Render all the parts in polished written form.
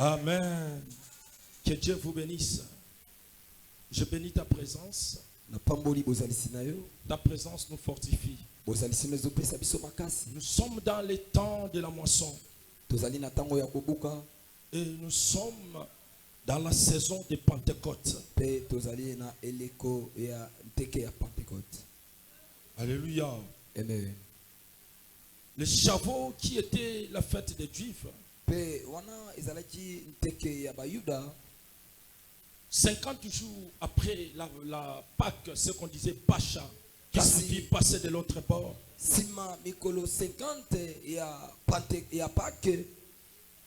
Amen. Que Dieu vous bénisse. Je bénis ta présence. Ta présence nous fortifie. Nous sommes dans les temps de la moisson. Et nous sommes dans la saison de Pentecôte. Alléluia. Amen. Le Shavuot qui était la fête des Juifs. 50 jours après la Pâque, ce qu'on disait Pacha, qui signifie passer de l'autre bord.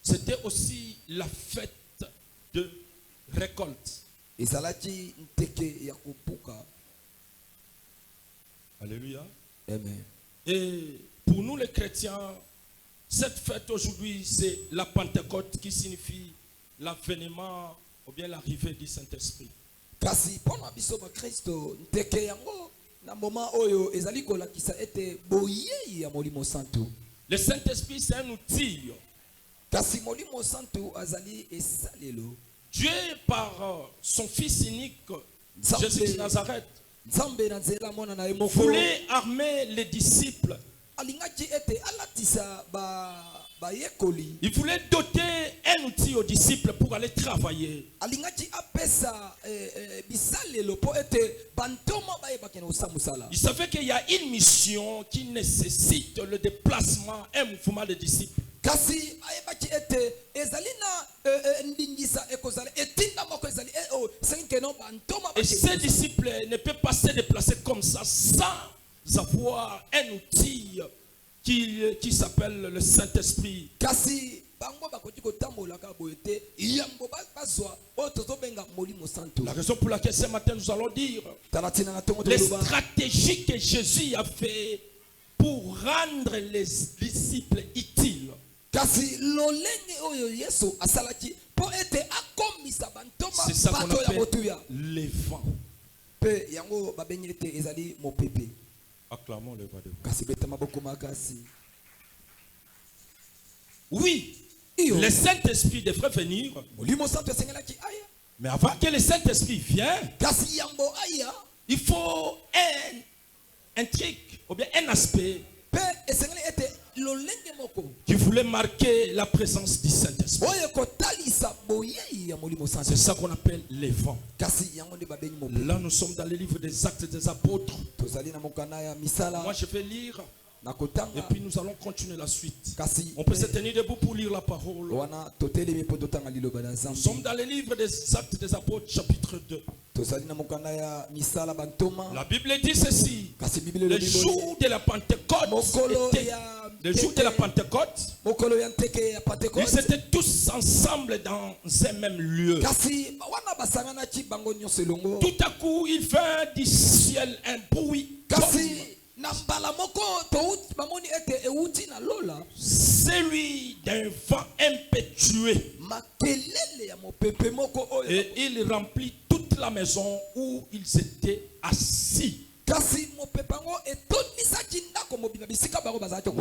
C'était aussi la fête de récolte. Alléluia. Amen. Et pour nous les chrétiens, cette fête aujourd'hui, c'est la Pentecôte qui signifie l'avènement ou bien l'arrivée du Saint-Esprit. Le Saint-Esprit, c'est un outil. Dieu, par son Fils unique, Jésus de Nazareth, voulait armer les disciples. Il voulait doter un outil aux disciples pour aller travailler. Il savait qu'il y a une mission qui nécessite le déplacement, un mouvement des disciples. Et ces disciples ne peuvent pas se déplacer comme ça sans avoir un outil qui s'appelle le Saint-Esprit. La raison pour laquelle ce matin nous allons dire les stratégies que Jésus a fait pour rendre les disciples utiles. C'est ça qu'on appelle les vents. Acclamons le roi de Dieu. Oui, le Saint-Esprit devrait venir. Mais avant que le Saint-Esprit vienne, il faut un truc, ou bien un aspect qui voulait marquer la présence du Saint-Esprit. C'est ça qu'on appelle les vents. Là, nous sommes dans le livre des Actes des Apôtres. Moi, je vais lire. Et puis nous allons continuer la suite. On peut se tenir debout pour lire la parole. Nous sommes dans le livre des Actes des Apôtres, chapitre 2. La Bible dit ceci. Le jour de la Pentecôte le jour de la Pentecôte, ils étaient tous ensemble dans un même lieu. Tout à coup, il vint du ciel un bruit. Celui d'un vent impétueux. Et il remplit toute la maison où ils étaient assis.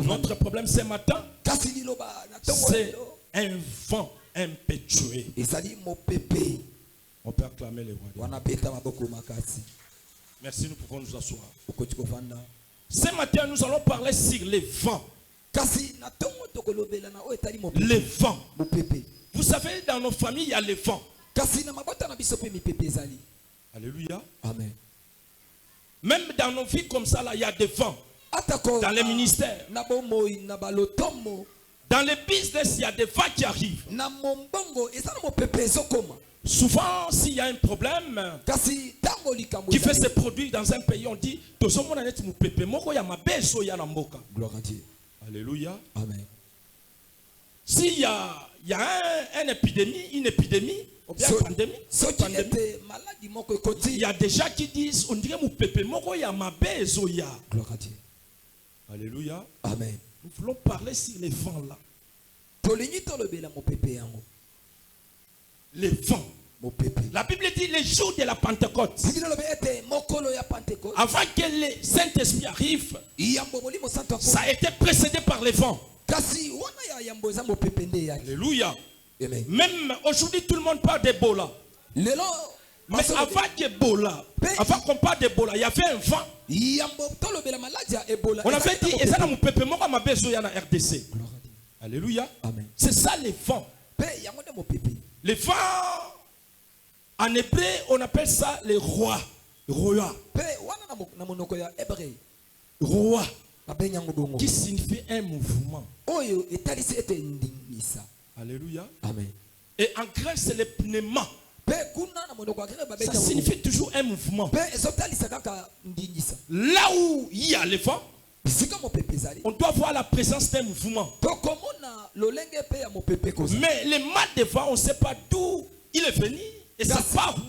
Notre problème ce matin, c'est un vent impétueux. On peut acclamer les rois. Merci, nous pouvons nous asseoir. Ce matin, nous allons parler sur les vents. Les vents. Vous savez, dans nos familles, il y a les vents. Alléluia. Amen. Même dans nos vies comme ça, là, il y a des vents. Dans les ministères. Dans les business, il y a des vents qui arrivent. Souvent, s'il y a un problème qui fait se produire dans un pays, on dit gloire à Dieu. Alléluia. Amen. S'il y a une épidémie, ou bien pandémie, il y a des gens qui disent on dirait gloire à Dieu. Alléluia. Amen. Nous voulons parler sur les vents là. Les vents. La Bible dit les jours de la Pentecôte. Avant que le Saint-Esprit arrive, ça a été précédé par les vents. Alléluia. Amen. Même aujourd'hui, tout le monde parle d'Ebola. Mais avant qu'Ebola, avant qu'on parle d'Ebola, il y avait un vent. On avait dit, et ça dans mon peuple, moi, ma besoin na RDC. Alléluia. C'est ça les vents. Les vents, en hébreu, on appelle ça les rois. Roi. Roi. Qui signifie un mouvement. Alléluia. Amen. Et en grec, c'est le pneuma. Ça signifie toujours un mouvement. Là où il y a le vent, on doit voir la présence d'un mouvement. Mais le mal de vent, on ne sait pas d'où il est venu et ça part où.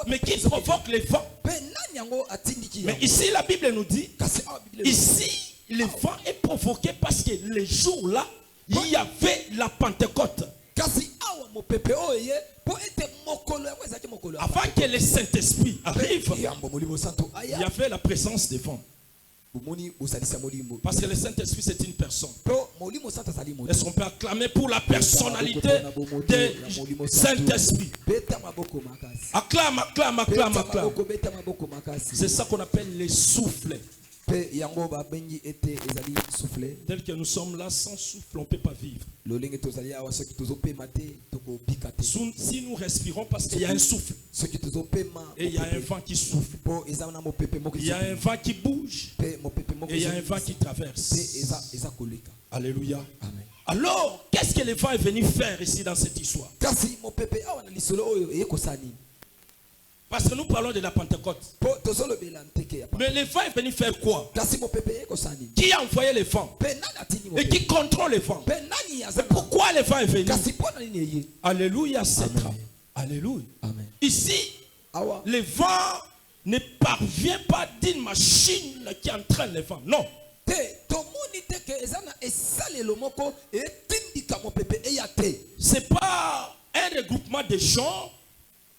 Mais qui provoque les vents? Mais ici, la Bible nous dit, ici, le vent est provoqué parce que les jours là, il y avait la Pentecôte. Avant que le Saint-Esprit arrive, il y avait la présence des vents. Parce que le Saint-Esprit c'est une personne. Est-ce qu'on peut acclamer pour la personnalité du Saint-Esprit? Acclame, acclame, acclame, acclame. C'est ça qu'on appelle les souffles. Tel que nous sommes là, sans souffle, on ne peut pas vivre. Si nous respirons parce qu'il y a un souffle, et il y a un vent qui souffle, il y a un vent qui bouge, et il y a un vent qui traverse. Alléluia. Amen. Alors, qu'est-ce que le vent est venu faire ici dans cette histoire? Parce que nous parlons de la Pentecôte. Mais le vent est venu faire quoi? Qui a envoyé le vent? Et qui contrôle le vent? Mais pourquoi le vent est venu? Alléluia, c'est ça. Alléluia. Ici, le vent ne parvient pas d'une machine qui entraîne le vent. Non. C'est pas un regroupement de gens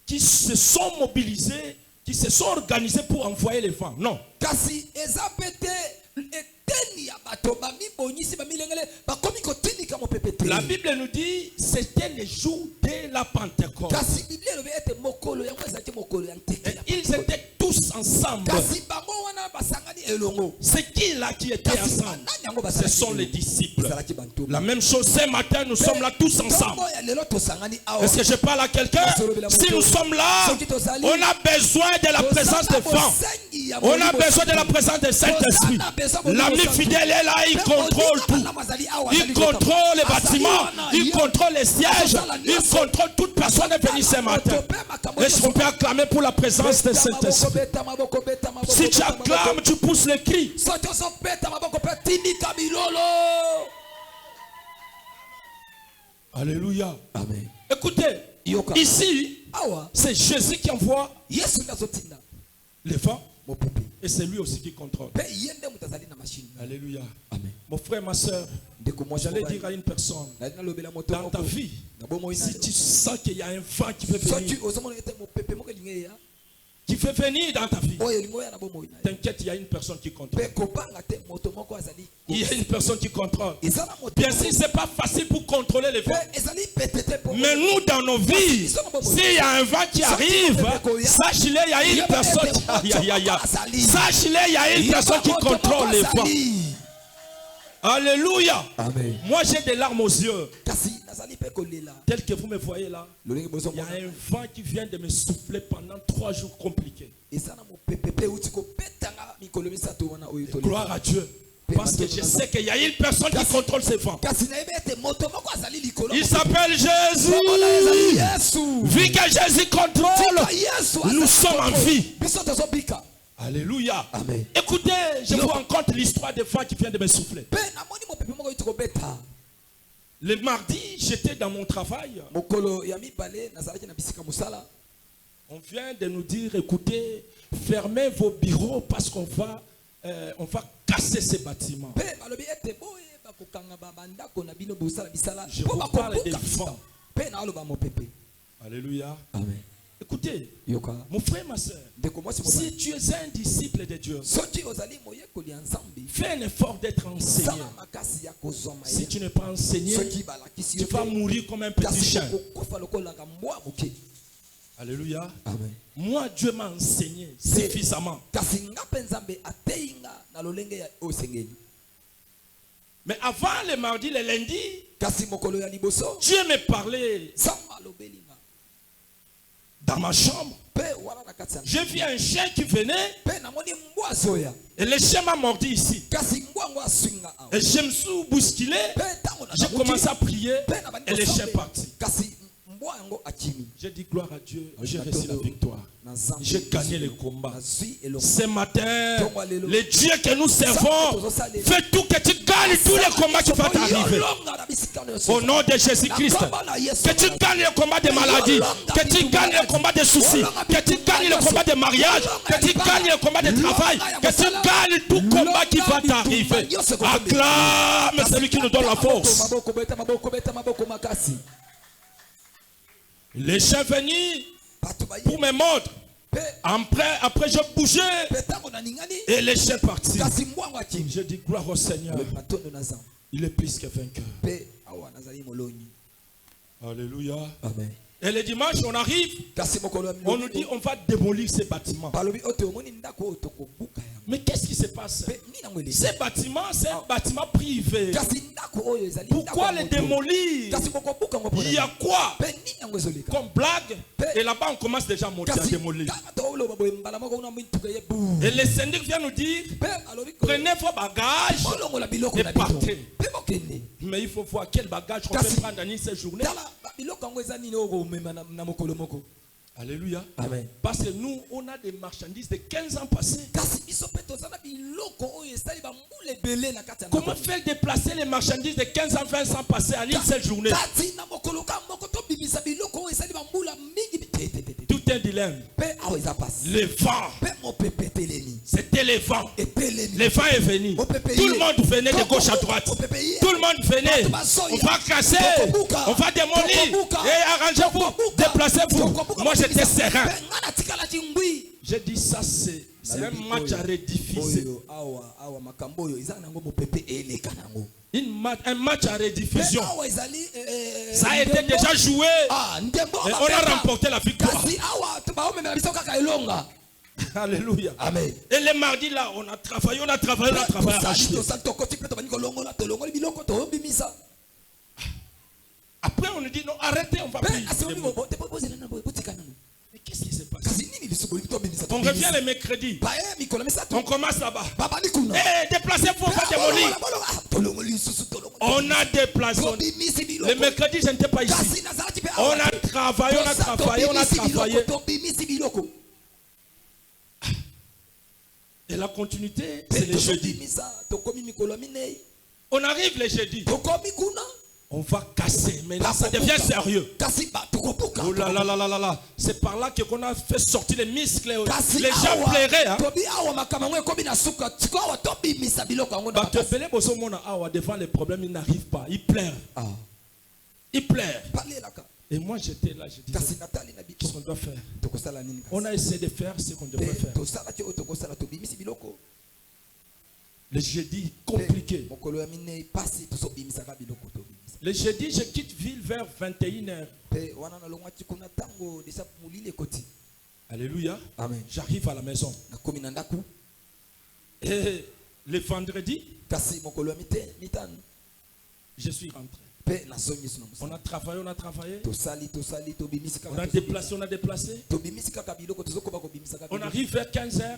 qui se sont mobilisés, qui se sont organisés pour envoyer les vents. Non. La Bible nous dit c'était le jour de la Pentecôte. Et ils étaient tous ensemble. C'est qui là qui était ensemble? Ce sont les disciples. La même chose ce matin, nous sommes là tous ensemble. Est-ce que je parle à quelqu'un? Si nous sommes là, on a besoin de la présence des vents. On a besoin de la présence du Saint-Esprit. L'ami fidèle est là, il contrôle tout. Il contrôle les bâtiments, il contrôle les sièges, il contrôle toute personne est venue ce matin. Est-ce qu'on peut acclamer pour la présence du Saint-Esprit? Si tu acclames, tu pousses les cris. Alléluia. Amen. Écoutez, ici, c'est Jésus qui envoie les vents. Et c'est lui aussi qui contrôle. Alléluia. Amen. Mon frère, ma soeur, j'allais dire à une personne, dans ta vie, si tu sens qu'il y a un vent qui veut venir dans ta vie, t'inquiète, il y a une personne qui contrôle. Il y a une personne qui contrôle. Bien sûr, ce n'est pas facile pour contrôler les vents. Mais nous, dans nos vies, s'il y a un vent qui arrive, sache-le, il y a une personne Sache-le, il y a une personne qui contrôle les vents. Alléluia. Amen. Moi, j'ai des larmes aux yeux. Tel que vous me voyez là, il y a un vent qui vient de me souffler pendant 3 jours compliqués. Gloire à Dieu. Parce que je sais qu'il y a une personne qui contrôle ces vents. Il s'appelle Jésus. Vu que Jésus contrôle, nous sommes en vie. Alléluia. Amen. Écoutez, je vous raconte l'histoire des vents qui viennent de me souffler. Le mardi, j'étais dans mon travail. On vient de nous dire, écoutez, fermez vos bureaux parce qu'on va casser ces bâtiments. Je vous parle des vents. Alléluia. Amen. Écoutez, mon frère, ma soeur, si tu es un disciple de Dieu, fais un effort d'être enseigné. Si tu n'es pas enseigné, tu vas mourir comme un petit chien. Alléluia. Amen. Moi, Dieu m'a enseigné suffisamment. Mais avant le mardi, le lundi, Dieu me parlait dans ma chambre. J'ai vu un chien qui venait et le chien m'a mordu ici. Et je me suis bousculé. J'ai commencé à prier et le chien est parti. J'ai dit gloire à Dieu, j'ai reçu la victoire. J'ai gagné le combat. Ce matin, le Dieu que nous servons fait tout que tu gagnes tous les combats qui vont t'arriver. Au nom de Jésus-Christ, que tu gagnes le combat de maladie, que tu gagnes le combat de soucis, que tu gagnes le combat de mariage, que tu gagnes le combat de travail, que tu gagnes tout combat qui va t'arriver. Acclame celui qui nous donne la force. Les chiens venus pour me mordre. Après je bougeais et les chiens partis. Je dis gloire au Seigneur. Il est plus que vainqueur. Alléluia. Amen. Et le dimanche, on arrive, on nous dit on va démolir ces bâtiments. Mais qu'est-ce qui se passe? Ces bâtiments, c'est un bâtiment privé. Pourquoi les démolir? Il y a quoi comme blague? Et là-bas, on commence déjà à démolir. Et le syndic vient nous dire prenez vos bagages et partez. Mais il faut voir quel bagage on peut prendre dans cette journée. Alléluia. Amen. Parce que nous, on a des marchandises de 15 ans passés. Comment faire déplacer les marchandises de 15 ans, 20 ans passés à une seule journée? Tout un dilemme. Le vent. C'était le vent. Le vent est venu. Tout le monde venait de gauche à droite. Tout le monde venait. On va casser. On va démolir. Et arrangez-vous. Déplacez-vous. Moi j'étais serein. J'ai dit ça c'est un match à rediffuser. Un match à rediffusion. Ça a été déjà joué. Et on a remporté la victoire. Alléluia. Amen. Et le mardi là, on a travaillé. Après on nous dit non, arrêtez, on va prier. Mais qu'est-ce qui se passe? On revient le mercredi. On commence là-bas. Déplacez-vous, on va démolir. On a déplacé. Le mercredi, je n'étais pas ici. On a travaillé. Et la continuité, c'est le jeudi. On arrive le jeudi. On va casser. Mais là, ça devient sérieux. Oh là là là là là là. C'est par là qu'on a fait sortir les muscles. Les gens pleuraient. Hein? Devant les problèmes, ils n'arrivent pas. Ils pleurent. Ils pleurent. Et moi, j'étais là. Je disais, qu'est-ce qu'on doit faire? On a essayé de faire ce qu'on devait faire. Le jeudi, compliqué. Le jeudi, je quitte ville vers 21h. Alléluia. Amen. J'arrive à la maison. Et le vendredi, je suis rentré. On a travaillé. On a déplacé. On arrive vers 15h.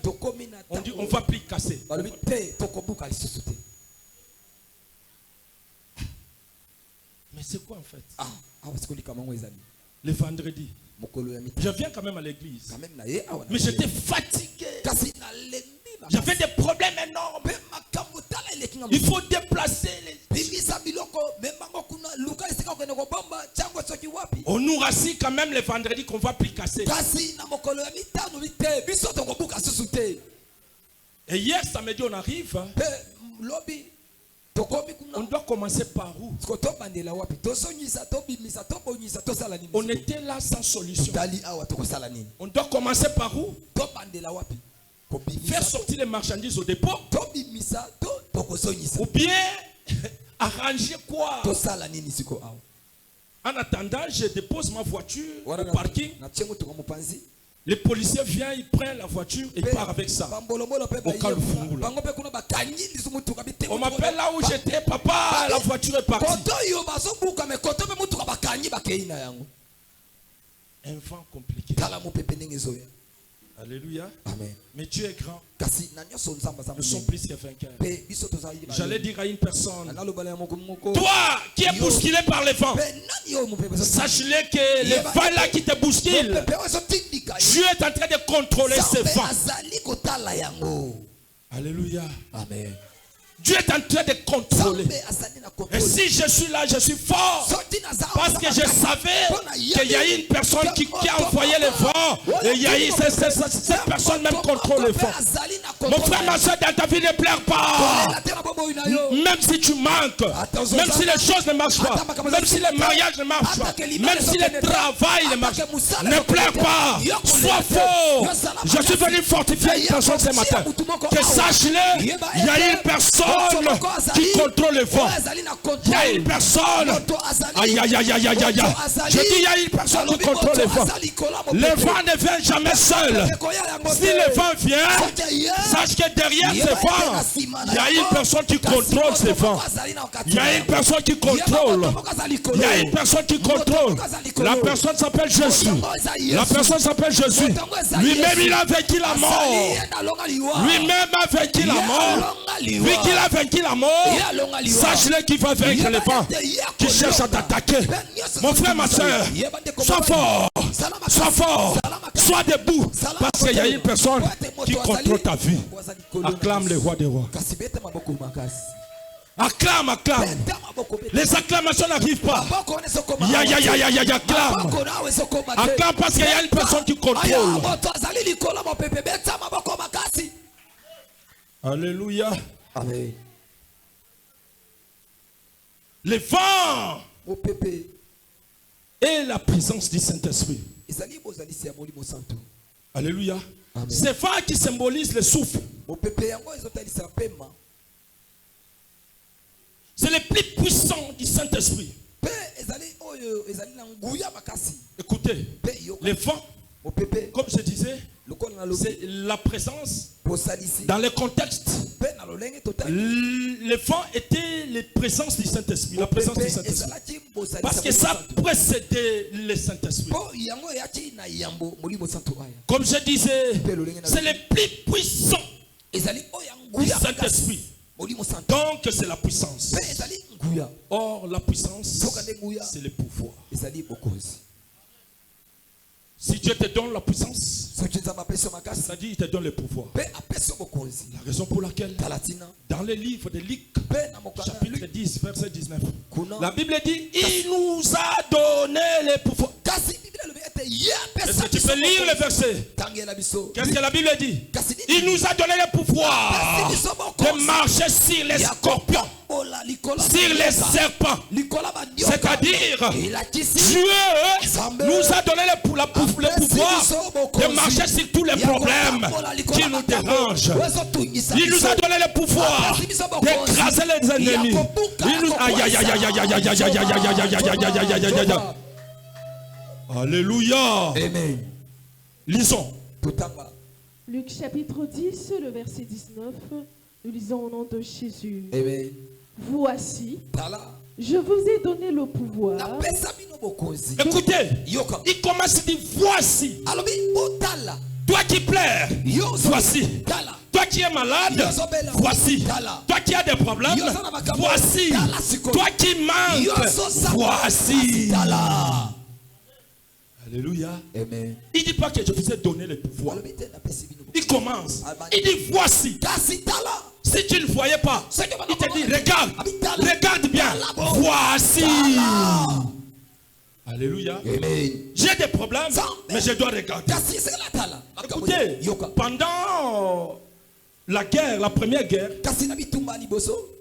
On dit on va plus casser. Mais c'est quoi en fait? Le vendredi. Je viens quand même à l'église. Mais j'étais fatigué. J'avais des problèmes énormes. Il faut déplacer les... On nous rassure quand même le vendredi qu'on va plus casser. Et hier samedi on arrive. On doit commencer par où? On était là sans solution. On doit commencer par où? Faire sortir les marchandises au dépôt. Ou bien arranger quoi? En attendant, je dépose ma voiture au parking. Les policiers viennent, ils prennent la voiture et ils partent avec ça. Au Kalfungula. On m'appelle là où j'étais, papa, la voiture est partie. Un vent compliqué. Alléluia. Amen. Mais Dieu est grand. Nous sommes plus que vainqueurs. J'allais dire à une personne, toi qui es bousculé par les vents, sache-le que les vents là qui te bousculent, Dieu est en train de contrôler ces vents. Alléluia. Amen. Dieu est en train de contrôler. Et si je suis là, je suis fort. Parce que je savais qu'il y a une personne qui a envoyé le vent. Et il y a eu cette personne même contrôle le vent. Mon frère, ma soeur, dans ta vie, ne pleure pas. Même si tu manques, même si les choses ne marchent pas, même si le mariage ne marche pas, même si le travail ne marche pas, ne pleure pas. Sois fort. Je suis venu fortifier une personne ce matin. Que sache-le, il y a une personne qui contrôle le vent. Il y a une personne. Aïe, aïe, aïe, aïe, aïe, aïe. Je dis, il y a une personne qui contrôle le vent. Le vent ne vient jamais seul. Si le vent vient, sache que derrière ce vent, il y a une personne qui contrôle ce vent. Il y a une personne qui contrôle. Il y a une personne qui contrôle. La personne s'appelle Jésus. La personne s'appelle Jésus. Lui-même, il a vaincu la mort. Lui-même a vaincu la mort. Vu qu'il a vaincu la mort, sache-le qu'il va vaincre le vent qui cherche à t'attaquer. Mon frère, ma soeur, sois fort. Sois fort. Sois debout. Parce qu'il y a une personne qui contrôle ta vie. Acclame le roi des rois. Acclame, acclame. Les acclamations n'arrivent pas. Acclame. Acclame parce qu'il y a une personne qui contrôle. Alléluia. Amen. Le vent et la présence du Saint-Esprit. Alléluia. Ce vent qui symbolise le souffle. C'est le plus puissant du Saint-Esprit. Écoutez, le vent, comme je disais, c'est la présence dans le contexte. Le vent était la présence du Saint-Esprit. La présence du Saint-Esprit. Parce que ça précédait le Saint-Esprit. Comme je disais, c'est le plus puissant du Saint-Esprit. Donc c'est la puissance. Or la puissance, c'est le pouvoir. Si Dieu te donne la puissance, ça dit il te donne le pouvoir. La raison pour laquelle, dans le livre de Luc, chapitre 10, verset 19, la Bible dit, il nous a donné le pouvoir. Est-ce que tu peux lire le verset? Qu'est-ce que la Bible dit? Il nous a donné le pouvoir de marcher sur les scorpions, sur les serpents. C'est-à-dire, Dieu nous a donné le pouvoir de marcher sur tous les problèmes qui nous dérangent. Il nous a donné le pouvoir d'écraser les ennemis. Alléluia. Amen. Lisons. Luc chapitre 10, le verset 19. Nous lisons au nom de Jésus. Amen. Voici, je vous ai donné le pouvoir. Écoutez, il commence à dire voici. Toi qui pleures, voici. Toi qui es malade, voici. Toi qui as des problèmes, voici. Toi qui manques, voici. Alléluia. Amen. Il ne dit pas que je vous ai donné le pouvoir. Il commence. Il dit voici. Si tu ne le voyais pas, il te dit regarde. Regarde bien. Voici. Alléluia. J'ai des problèmes, mais je dois regarder. Écoutez, pendant la guerre, la première guerre,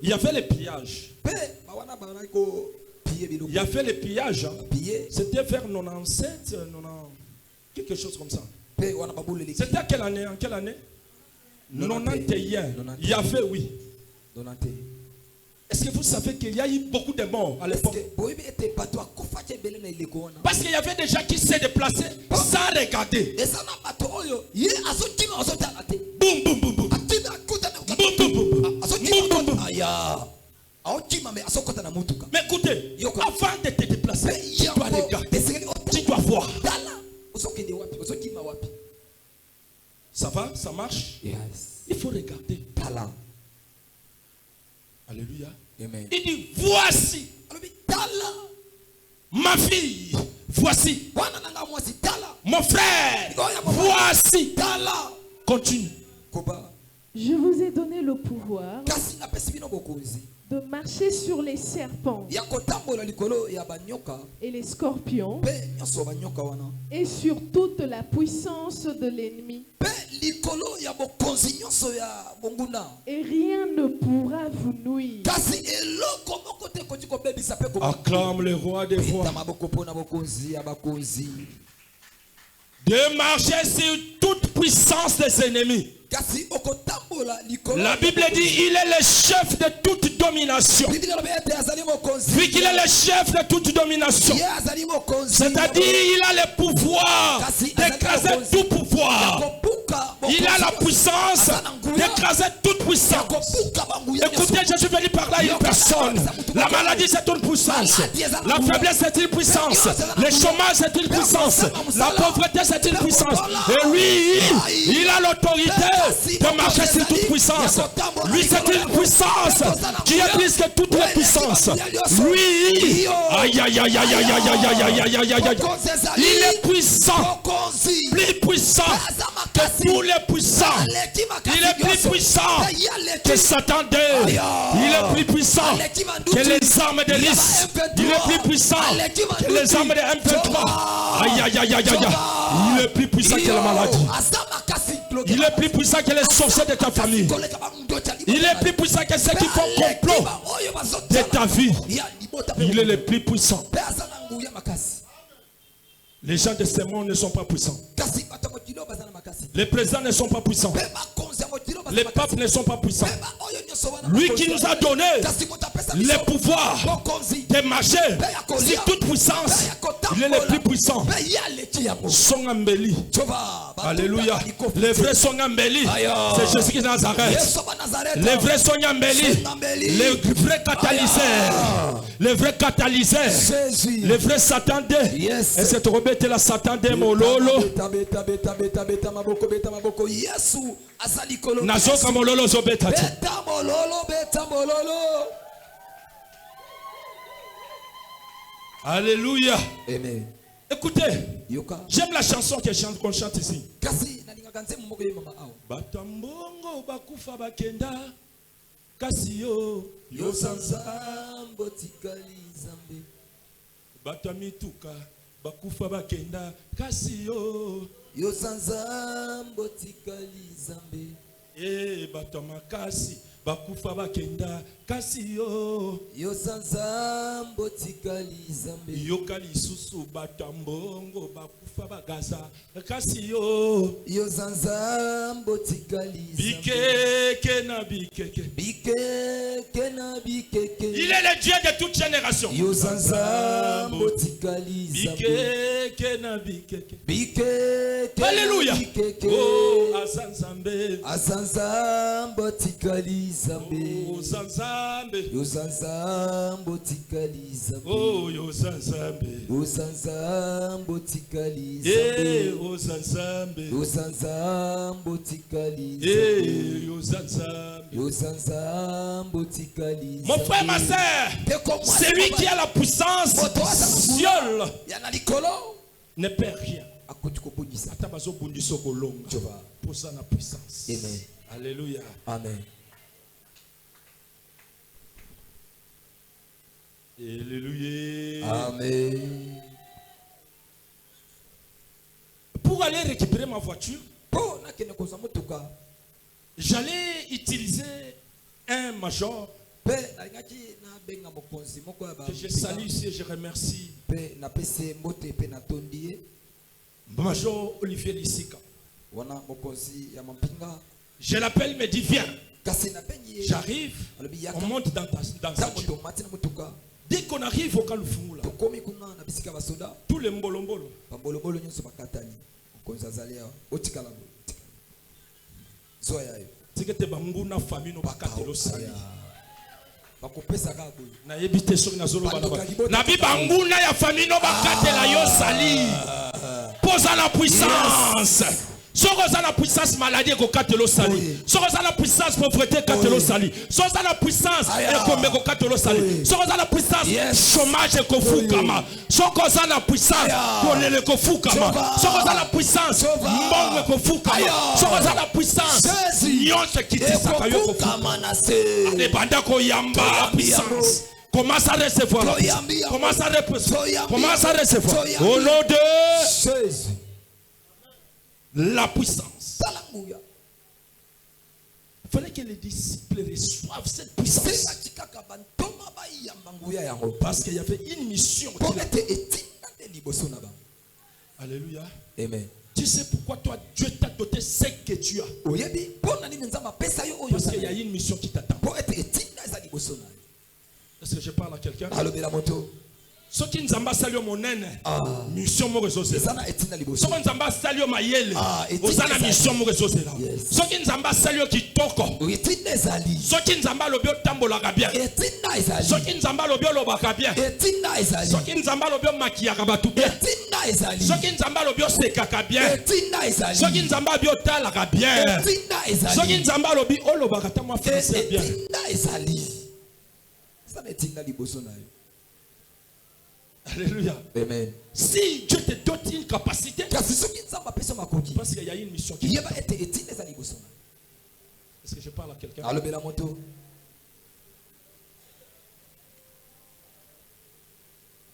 il y avait les pillages. Il y avait les pillages. Hein. C'était vers 97, 90, quelque chose comme ça. C'était à quelle année? En quelle année? 91. Il y avait, oui. Est-ce que vous savez qu'il y a eu beaucoup de morts à l'époque? Parce qu'il y avait des gens qui s'est déplacés sans regarder. Boum, boum, boum, boum. Boum, boum, boum. Boum, boum, boum. Mais écoutez, avant de te déplacer, tu dois regarder. Tu dois voir. Ça va? Ça marche? Yes. Il faut regarder. Alléluia. Amen. Il dit, voici ma fille, voici mon frère, voici. Continue. Je vous ai donné le pouvoir de marcher sur les serpents et les scorpions et sur toute la puissance de l'ennemi. Et rien ne pourra vous nuire. Acclame le roi des rois. De marcher sur toute puissance des ennemis. La Bible dit il est le chef de toute domination. Vu qu'il est le chef de toute domination, c'est-à-dire il a le pouvoir d'écraser tout pouvoir. Il a la puissance d'écraser toute puissance. Écoutez, je suis venu par là une personne. La maladie c'est une puissance. La faiblesse c'est une puissance. Le chômage c'est une puissance. La pauvreté c'est une puissance. Et lui, il a l'autorité de marcher sur toute puissance. Lui c'est une puissance qui est plus que toutes les puissances. Lui, aïe aïe aïe aïe aïe aïe aïe aïe aïe aïe aïe. Il est puissant, plus puissant que tous les puissants. Il est plus puissant que Satan. Il est plus puissant que les armes de Lys. Il est plus puissant que les armes de M23. Aïe aïe aïe aïe aïe. Il est plus puissant que la maladie. Il est plus puissant que les sorciers de ta famille. Il est plus puissant que ceux qui font complot de ta vie. Il est le plus puissant. Les gens de ce monde ne sont pas puissants. Les présidents ne sont pas puissants. Les papes ne sont pas puissants. Lui qui nous a donné le pouvoir de marcher sur toute puissance, il est le plus puissant. Son embelli. Alléluia. Les vrais sont embellis. C'est Jésus qui est Nazareth. Les vrais sont embellis. Les vrais catalyseurs. Les vrais catalyseurs. Les vrais Satan. Et cette robette la Satan de Mololo. Nazoka Mololo Zobeta. Alléluia. Amen. Écoutez, j'aime la chanson qu'on chante ici. Batambongo bakufa bakenda kasi yo sanzambo tikali zambe. Batamituka bakufa bakenda kasi yo sanzambo tikali zambe. Batamakasi bakufa bakenda kasi yo sanzambo tikali zambe. Yokali susu batambongo bakufa bagaza kasi yo sanzambo tikali zambe. Bikeke na bikeke. Bikeke na bikeke. Il est le Dieu de toute génération. Yo sanzambo tikali zambe. Bikeke na bikeke. Bikeke. Alléluia. Oh azanzambe. Azanzambo tikali zambe. Oh zanzambe. Yo zanzambo tikali zambe. Oh yo zanzambe. Yo zanzambo tikali zambe. Oh zanzambe. Yo zanzambo tikali zambe. Yo zanzambe. Yo zanzambo tikali zambe. Mon frère, ma soeur, c'est lui qui a la puissance ciel ne perd rien. Pour ça la puissance. Amen. Alléluia. Amen. Alléluia. Amen. Pour aller récupérer ma voiture, J'allais utiliser un major que je salue ici et je remercie. Major Olivier Lissika. Je l'appelle, il me dit viens. J'arrive, on monte dans sa voiture. Dès qu'on arrive au Kalufungula, tous les mbolombolo. C'est que tu es une famille no bakatelo sali. Na yebite so na zolo bana. Na bi banguna ya famille no bakatela yo sali. Pose la puissance. Sokoza la puissance maladie ko katelo sali. Sokoza la puissance pauvreté katelo sali. Sokoza la puissance ekombe ko katelo sali. Sokoza la puissance chômage ko fukama. Sokoza la puissance kolele ko fukama. Sokoza la puissance mbongo ko fukama. Sokoza la puissance nyonse kitisa kayo ko fukama. Ale banda ko yamba la puissance. Commence à recevoir. Commence à recevoir. Commence à recevoir. Au nom de Jésus. La puissance. Il fallait que les disciples reçoivent cette puissance. Parce qu'il y avait une mission. Alléluia. Amen. Tu sais pourquoi toi, Dieu t'a doté ce que tu as. Parce qu'il y a une mission qui t'attend. Est-ce que je parle à quelqu'un? Ce qui nous a sali monene, mission mo réseau c'est. Ce qui nous a sali mayele, osana mission mo réseau c'est là. Ce qui nous a sali kitoko, ce qui nous a lobio tambola bien, ce qui nous a lobio lobaka bien, ce qui nous a lobio maquillaka batu bien, ce qui nous a lobio sekaka bien, ce qui nous a lobio talaka bien, ce qui nous a lobio olobaka tamwa français bien. Ça n'est liboso na yo. Alléluia. Amen. Si Dieu te donne une capacité, parce qu'il y a une mission qui est. Est-ce que je parle à quelqu'un?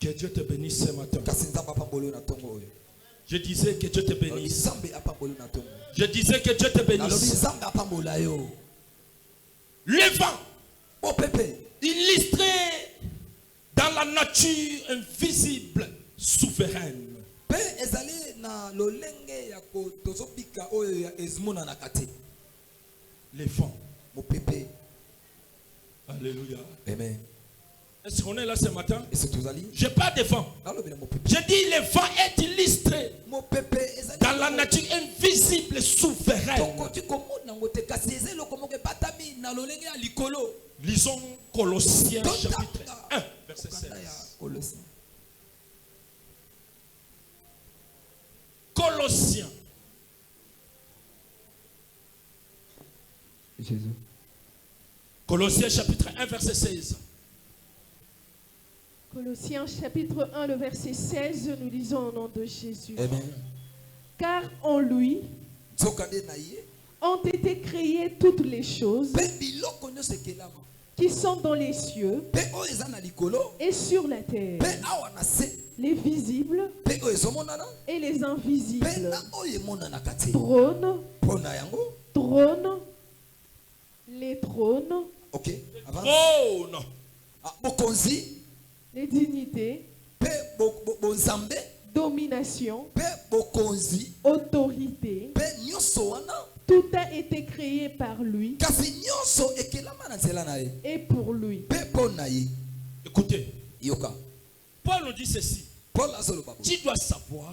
Que Dieu te bénisse ce matin. Je disais que Dieu te bénisse. Je disais que Dieu te bénisse. Le vent illustré dans la nature invisible, souveraine. Les vents. Alléluia. Amen. Est-ce qu'on est là ce matin? Je parle des vents. Je dis le vent est illustré dans la nature invisible, souveraine. Lisons Colossiens chapitre 1, verset 16. Colossiens. Jésus. Colossiens chapitre 1, verset 16. Colossiens chapitre 1, le verset 16, nous lisons au nom de Jésus. Amen. Car en lui ont été créées toutes les choses qui sont dans les cieux et sur la terre, les visibles et les invisibles, trônes, les trônes, les dignités, domination, autorité. Tout a été créé par lui et pour lui. Écoutez, Paul nous dit ceci. Tu dois savoir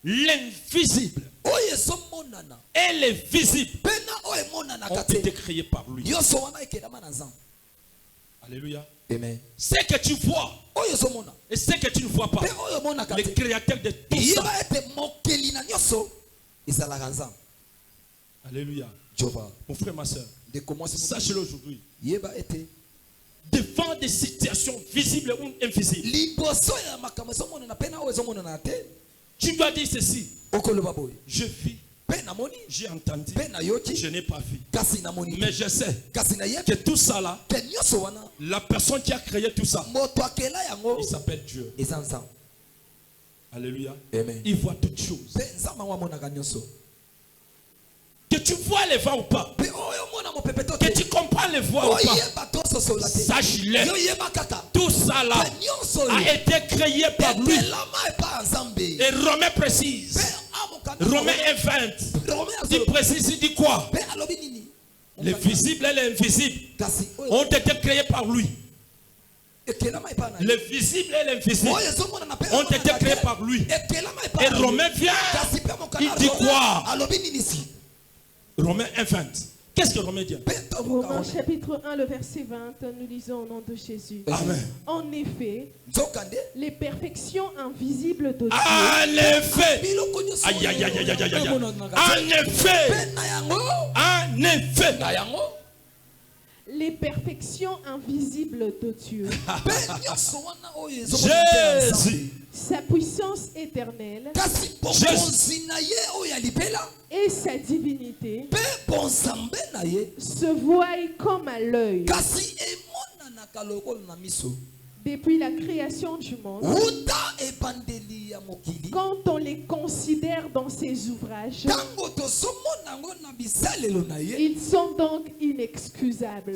l'invisible et les visibles ont été créés par lui. Alléluia. Amen. Ce que tu vois et ce que tu ne vois pas, le créateur de tout ça. Alléluia. Mon frère, ma soeur, sache-le aujourd'hui. Devant des situations visibles ou invisibles, tu dois dire ceci. Je vis, j'ai entendu, je n'ai pas vu. Mais je sais que tout ça là, la personne qui a créé tout ça, il s'appelle Dieu. Alléluia. Amen. Il voit toutes choses. Que tu vois les voix ou pas, que tu comprends les voix ou pas, sache-le. Tout ça là a été créé par lui. Et Romain précise. Romain 1:20. Il précise, il dit quoi? Les visibles et les invisibles ont été créés par lui. Les visibles et l'invisible ont été créés par lui. Et Romain vient, il dit quoi? Romains 1:20. Qu'est-ce que Romain dit? Romains chapitre 1, le verset 20, nous lisons au nom de Jésus. Amen. En effet, les perfections invisibles de Dieu. En effet. Aïe, aïe, aïe, aïe, aïe, aïe. En effet. En effet. Les perfections invisibles de Dieu. Jésus. Sa puissance éternelle. Jésus. Et sa divinité se voient comme à l'œil. Depuis la création du monde, quand on les considère dans ses ouvrages, ils sont donc inexcusables.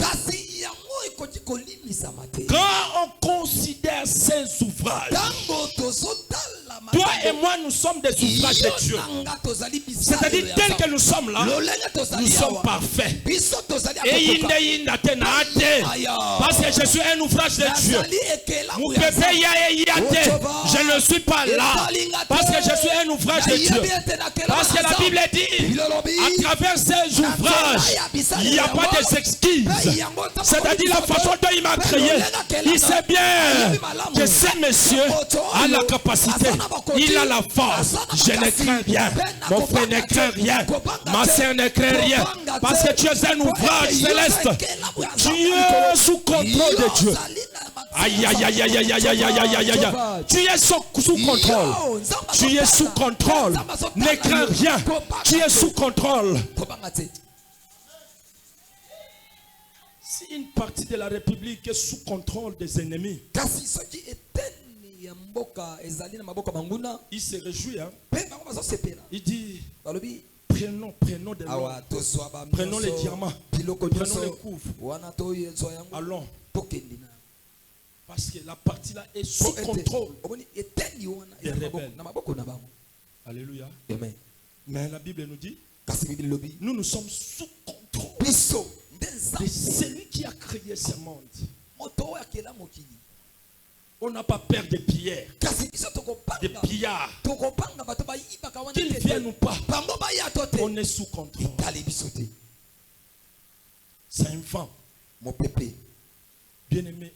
Quand on considère ses ouvrages, toi et moi nous sommes des ouvrages de Dieu. C'est-à-dire tel que nous sommes là, nous sommes parfaits. Et parce que je suis un ouvrage de Dieu. Je ne suis pas là parce que je suis un ouvrage de Dieu. Parce que la Bible dit, à travers ces ouvrages, il n'y a pas d'excuses. C'est-à-dire la façon dont il m'a créé. Il sait bien que ce monsieur a la capacité. Il a la force. Je ne crains rien. Mon frère ne craint rien. Ma soeur ne craint rien. Parce que tu es un ouvrage céleste. Tu es sous contrôle de Dieu. Aïe, aïe, aïe, aïe, aïe, aïe, aïe, aïe, aïe, aïe. Tu es sous contrôle. Tu es sous contrôle. Ne crains rien. Tu es sous contrôle. Si une partie de la République est sous contrôle des ennemis, il se réjouit. Hein? Il dit, prenons des lois. Prenons les diamants. Prenons les couvres. Allons. Parce que la partie là est sous contrôle des rebelles. Alléluia. Amen. Mais la Bible nous dit, nous sommes sous contrôle de celui qui a créé ce monde. On n'a pas peur des pierres, des pillards. Qu'ils viennent ou pas, on est sous contrôle. C'est un vent. Mon pépé. Bien aimé,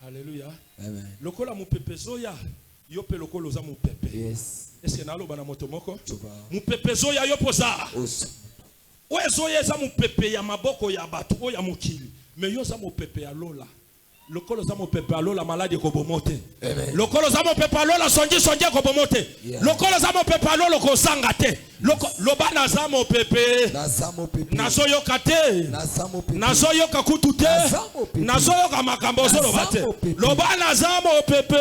alléluia. Amen. Lokola mu pepe zoya, yope lokolo za mu pepe. Yes. Est-ce que nalo bana motomoko? Mu pepe zoya yopoza. Ozoya za mu pepe ya maboko ya batu o ya mukili. Mais yo za mu pepe ya lola. Lokolo za mu pepe ya lola maladi ko bomote. Lokolo za mu pepe ya lola sonji ko bomote. Lokolo za mu pepe ya lola ko sangate. Lobana za mu pepe. Nazo yokate. Nazo yokakutute. Nazo yoka makambo zo lobate. Lobana za mu pepe.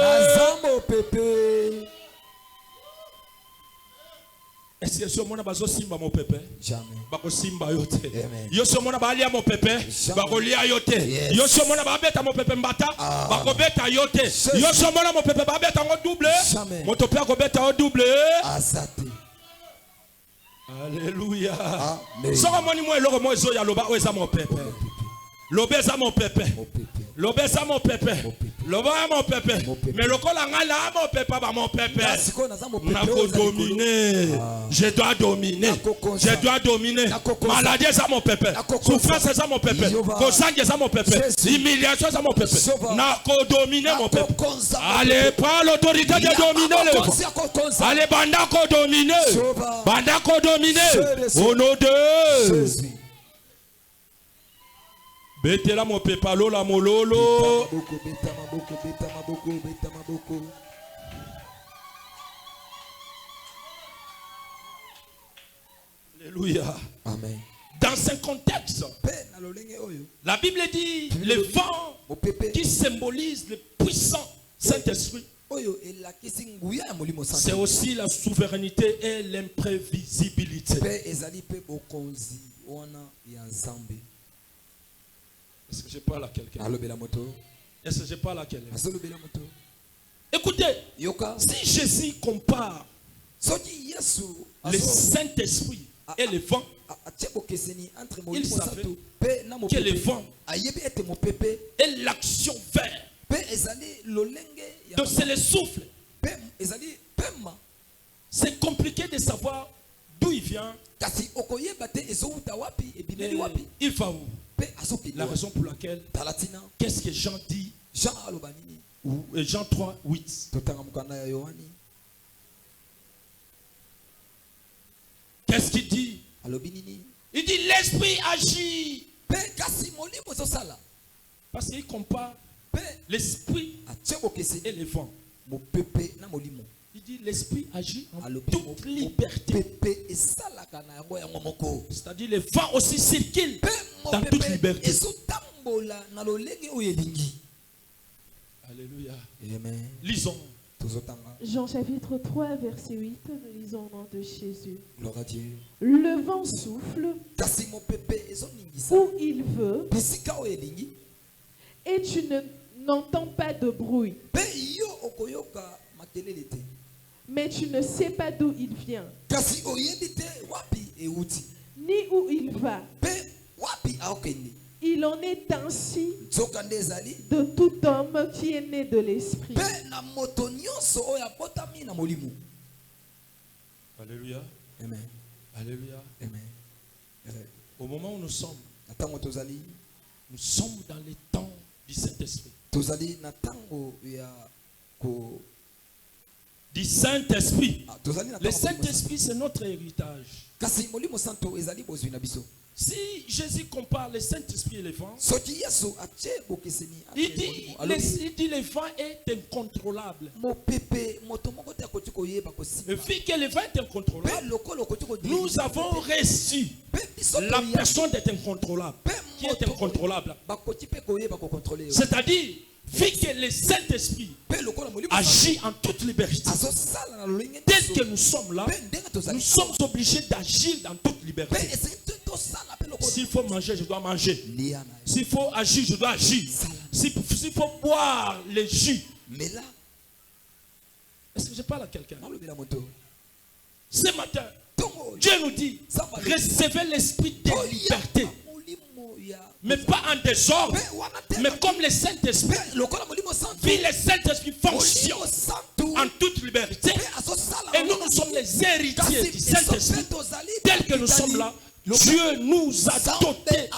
Est-ce que somona bazo simba mo pepe? Jamais. Bako simba yote. Yo somona balia mo pepe? Bako lia yote. Yo somona babeta mo pepe mbata? Bako beta yote. Yo somona mo pepe babeta ngo double? Mo topia ko beta o double? Azate. Alléluia. Soko moni mo eloko mo ezo ya loba o eza mo pepe. Lobe eza mo pepe. Lobe eza mo pepe. Loba mon pépé. Mais le col en mon pépé, mon pépé. Nako dominer. Je dois dominer. Je dois dominer. Maladie c'est mon pépé. Souffrance c'est mon pépé. Cosangue c'est mon pépé. Humiliation c'est mon pépé. Nako dominer mon pépé. Allez, pas l'autorité de dominer le. Allez, bandako dominer. Bandako dominer. Au nom de Jésus. Betela mon pepa lola mololo. Alléluia. Amen. Dans un contexte, la Bible dit le vent qui symbolise le puissant Saint-Esprit C'est aussi la souveraineté et l'imprévisibilité. Est-ce que je parle à quelqu'un? Est-ce que je parle à quelqu'un? Écoutez, si Jésus compare le Saint-Esprit et le vent, il savait que le vent est l'action vers. Donc c'est le souffle. C'est compliqué de savoir d'où il vient. Il va où? La raison pour laquelle, qu'est-ce que Jean dit? Jean 3, 8. Qu'est-ce qu'il dit? Il dit l'esprit agit. Parce qu'il compare l'esprit et le vent. Il dit l'esprit agit en toute liberté. C'est-à-dire le vent aussi circule dans toute liberté. Alléluia. Amen. Lisons. Jean chapitre 3, verset 8, nous lisons au nom de Jésus. Gloire à Dieu. Le vent souffle où il veut et tu n'entends pas de bruit. Mais tu ne sais pas d'où il vient, ni où il va. Il en est ainsi de tout homme qui est né de l'esprit. Alléluia. Amen. Alléluia. Amen. Au moment où nous sommes dans les temps du Saint-Esprit. Du Saint-Esprit. Le Saint-Esprit, c'est notre héritage. Si Jésus compare le Saint-Esprit et le vent, il dit le vent est incontrôlable. Et vu que le vent est incontrôlable, nous avons reçu la personne d'être incontrôlable. Qui est incontrôlable. C'est-à-dire, vu que le Saint-Esprit agit en toute liberté, dès que nous sommes là, nous sommes obligés d'agir dans toute liberté. S'il faut manger, je dois manger. S'il faut agir, je dois agir. S'il faut boire le jus. Est-ce que je parle à quelqu'un? Ce matin, Dieu nous dit, recevez l'esprit de liberté. Mais pas en désordre, mais comme le Saint-Esprit. Puis le Saint-Esprit fonctionne en toute liberté. Et nous sommes les héritiers du Saint-Esprit. Tel que nous sommes là, Dieu nous a dotés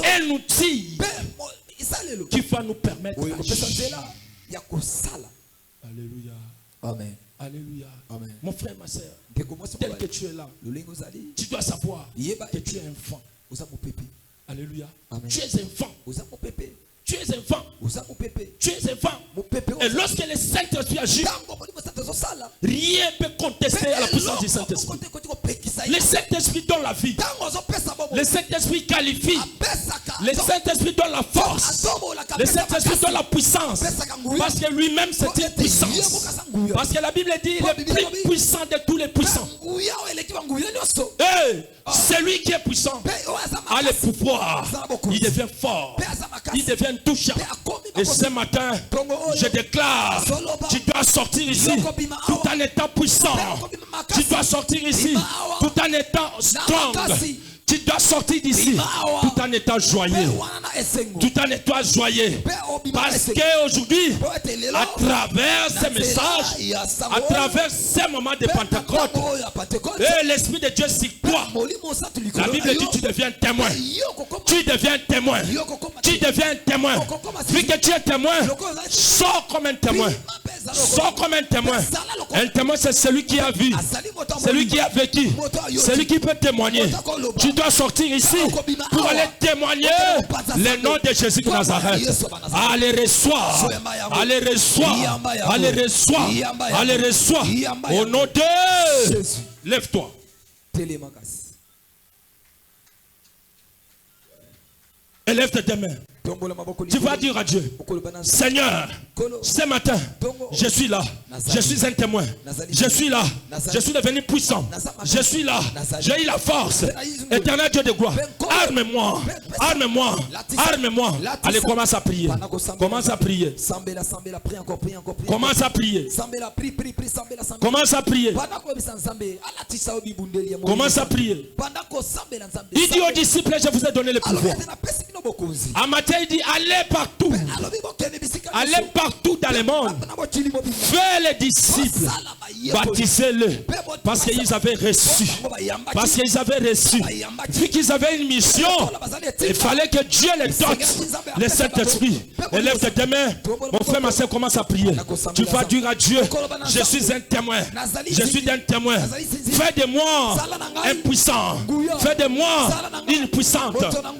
et nous dit qu'il va nous permettre d'agir. Alléluia. Amen. Alléluia. Amen. Mon frère, ma soeur, tel que tu es là, tu dois savoir que tu es enfant. Alléluia. Amen. Tu es enfant. Tu es enfant. Tu es enfant. Et lorsque le Saint-Esprit agit, rien ne peut contester à la puissance du Saint-Esprit. Le Saint-Esprit donne la vie. Le Saint-Esprit qualifie. Le Saint-Esprit donne la force. Le Saint-Esprit donne la puissance. Parce que lui-même c'est une puissance. Parce que la Bible dit il est plus puissant de tous les puissants. Hey, celui qui est puissant a le pouvoir. Il devient fort. Il devient touchant. Et ce matin, je déclare, tu dois sortir ici tout en étant puissant. Tu dois sortir ici tout en étant strong. Tu dois sortir d'ici tout en étant joyeux. Tout en étant joyeux. Parce qu'aujourd'hui, à travers ces messages, à travers ces moments de Pentecôte, l'Esprit de Dieu sur toi. La Bible dit tu deviens témoin. Tu deviens témoin. Tu deviens témoin. Vu que tu es témoin, sors comme un témoin. Sors comme un témoin. Un témoin, c'est celui qui a vu, celui qui a vécu, celui qui peut témoigner. Tu dois sortir ici pour aller témoigner le nom de Jésus de Nazareth. Allez, reçois. Allez, reçois. Allez, reçois. Allez, reçois. Au nom de Jésus. Lève-toi. Élève tes deux mains. Tu vas dire à Dieu, Seigneur, ce matin, je suis là, je suis un témoin, je suis là, je suis devenu puissant, je suis là, j'ai eu la force. Éternel Dieu de gloire, arme-moi, arme-moi, arme-moi. Allez, commence à prier, commence à prier, commence à prier, commence à prier, commence à prier. Il dit aux disciples, je vous ai donné le pouvoir. À matin, il dit, allez partout. Allez partout dans le monde. Faites les disciples. Baptisez-les. Parce qu'ils avaient reçu. Parce qu'ils avaient reçu. Vu qu'ils avaient une mission, il fallait que Dieu les dote. Le Saint-Esprit. Élève tes mains. Mon frère, ma soeur, commence à prier. Tu vas dire à Dieu, je suis un témoin. Je suis un témoin. Fais de moi un puissant. Fais de moi une puissante.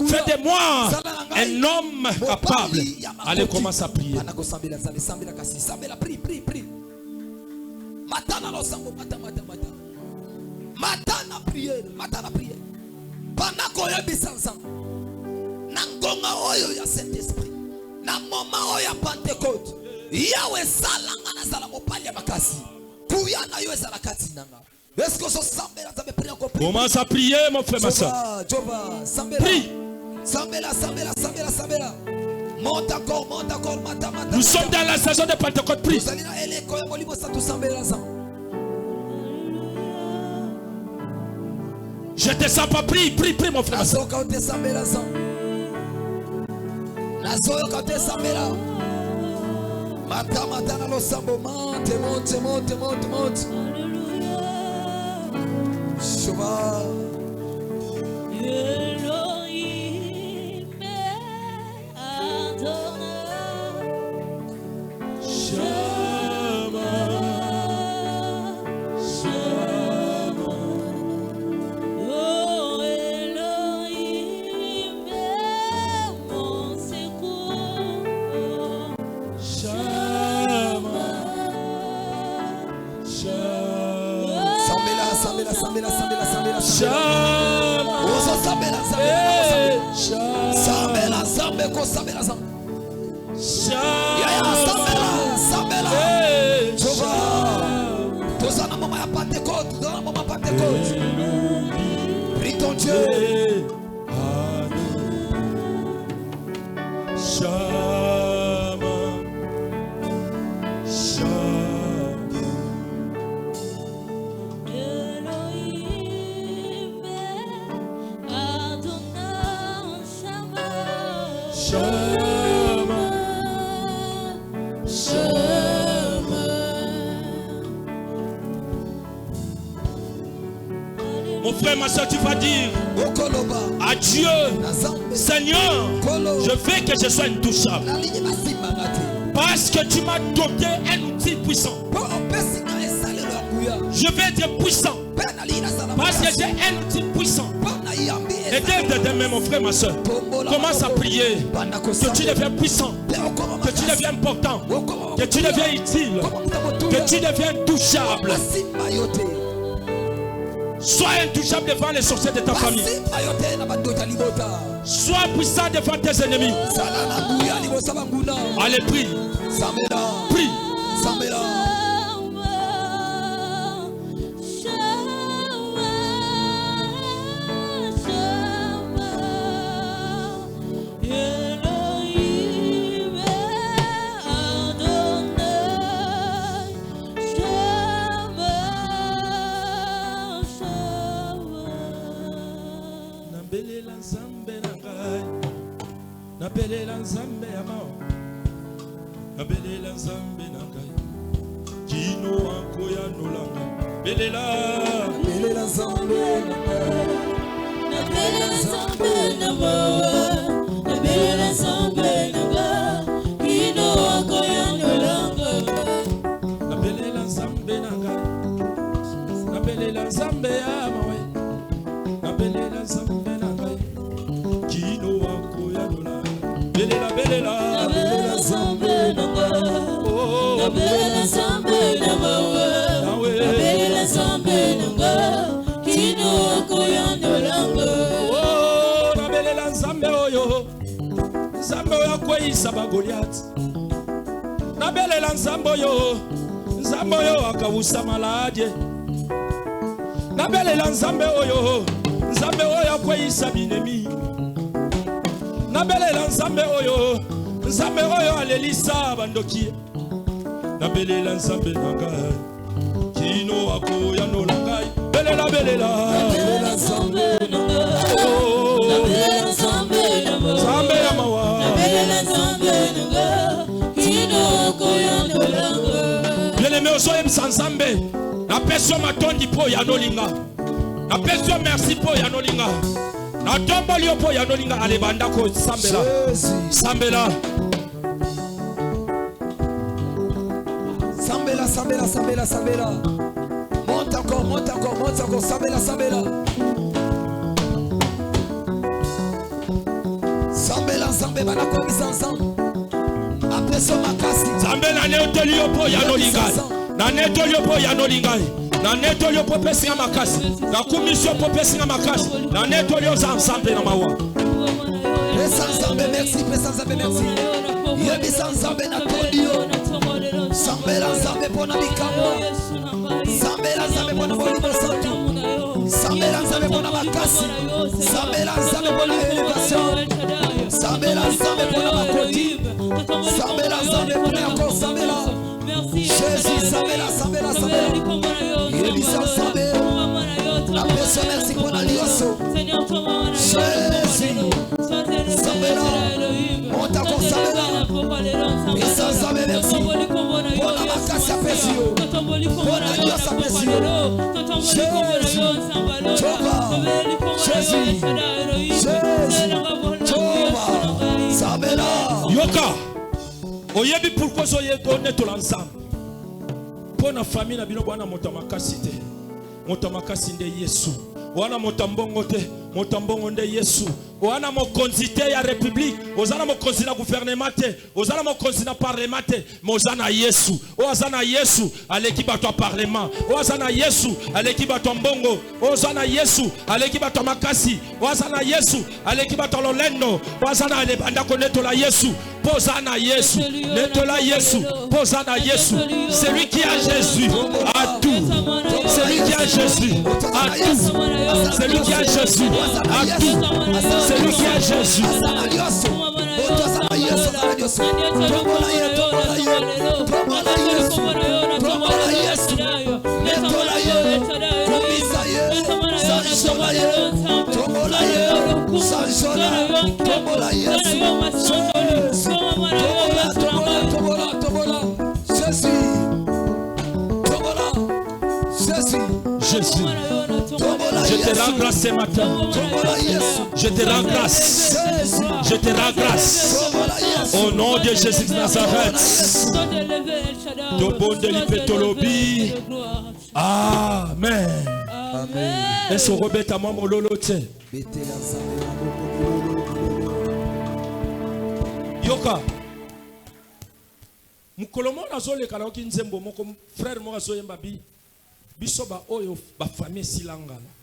Fais de moi un homme capable. Allez, commence à prier. Matana prière. Pendant qu'on y a ensemble. Nangonga oyo ya Saint-Esprit. Na moment oyo ya Pentecôte. Yawe salanga na sala mopali makasi. Kuya na yo sala kati nanga. Est-ce que ça sambela ça me prie encore prier. Commence à prier mon frère ma soeur. Prie. Sambela. Monte encore, mata. Nous sommes dans la saison de Pentecôte, prie. Je te sens pas, prie mon frère. Monte. Shova. Prie ton Dieu. Mon frère, ma soeur, tu vas dire à Dieu, Seigneur, je veux que je sois intouchable. Parce que tu m'as doté un outil puissant. Je veux être puissant. Parce que j'ai un outil puissant. Et dès demain, mon frère, ma soeur, commence à prier que tu deviens puissant, que tu deviens important, que tu deviens utile, que tu deviens touchable. Sois intouchable devant les sorciers de ta famille. Sois puissant devant tes ennemis. Allez, prie. Prie. Nabelela nzambe amao, nabelela nzambe nangai, kino akoya nolanga, belela nzambe nangai, nabelela nzambe nangai, nabelela nzambe nangai, kino akoya nolanga, nabelela nzambe nangai, nabelela nzambe amao, nabelela nzambe nangai, kino akoya nolanga. Belela zambe nanga, belela zambe nanga, belela zambe nanga, kino akoya nolanga. Oh, belela zambe oyo, Nzambe oyo akweyisa ba Goliath. Nabelela nzambe oyo akawusa maladi. Nabelela nzambe oyo akweyisa binemi. Nabelela nzambe oyo alelisa bandoki. Nabelela nzambe nanga kino akoya no langai. Belela nzambe nanga. Nabelela nzambe nanga. Nzambe ya mawa. Nabelela nzambe nanga kino akoya no langai. Bien-aimé osoye nzambe. Na peso matondi po ya nolinga. Na peso merci po ya nolinga. Na tomboli po ya nolinga alebanda ko sambela. Sambela. Sambela. Monte encore. Sambela. Sambela bana ko ensemble. Après ça makasi. Sambela ne otoli po ya nolinga. Na netolio po ya nolinga. Na netolio po pesinga makasi. Na commission po pesinga makasi. Na netolio ensemble na mawa. Ensemble merci. Yebi ensemble na todio. Sambela ensemble pona bikambo. Sambela ensemble pona bolimo santo. Sambela ensemble pona makasi. Sambela ensemble pona elevation. Sambela ensemble pona makoti. Sambela ensemble pona encore sambela. Jésus, Sambela. Yebisa Sambela. La personne merci pour la lioso. Jésus, Sambela. Monte encore Sambela. Et sans Sambela merci. Pour la makasi apesio. Pour la lioso apesio. Jésus. Sambela. Yoka. Oyebi pourquoi soyez donné tout l'ensemble. Pour la famille na bino bwana motamakasi te. Motamakasi nde Yesu. Wana motambongo te. Motambongo nde Yesu. Wana mokonzi te ya république. Ozana mokonzi na gouvernement te. Ozana mokonzi na parlement te. Mozana Yesu. Ozana Yesu aleki bato parlement. Ozana Yesu aleki bato mbongo. Ozana Yesu aleki bato makasi. Ozana Yesu aleki bato lolendo. Ozana alebanda konetola Yesu. Posana Yesu. Netola Yesu. Posana Yesu. Celui qui a Jésus a tout. Celui qui a Jésus a tout. Celui qui a Jésus a tout. Celui qui a Jésus. Jésus. Je te rends grâce ce matin. Je te rends grâce. Je te rends grâce. Au nom de Jésus de Nazareth. Amen. Et ce rebête à moi mon lolote. Yoka. Mukolomo nazole karaoke nzembo moko frère mo azoyemba bi. Biso ba oyo ba famille silanga.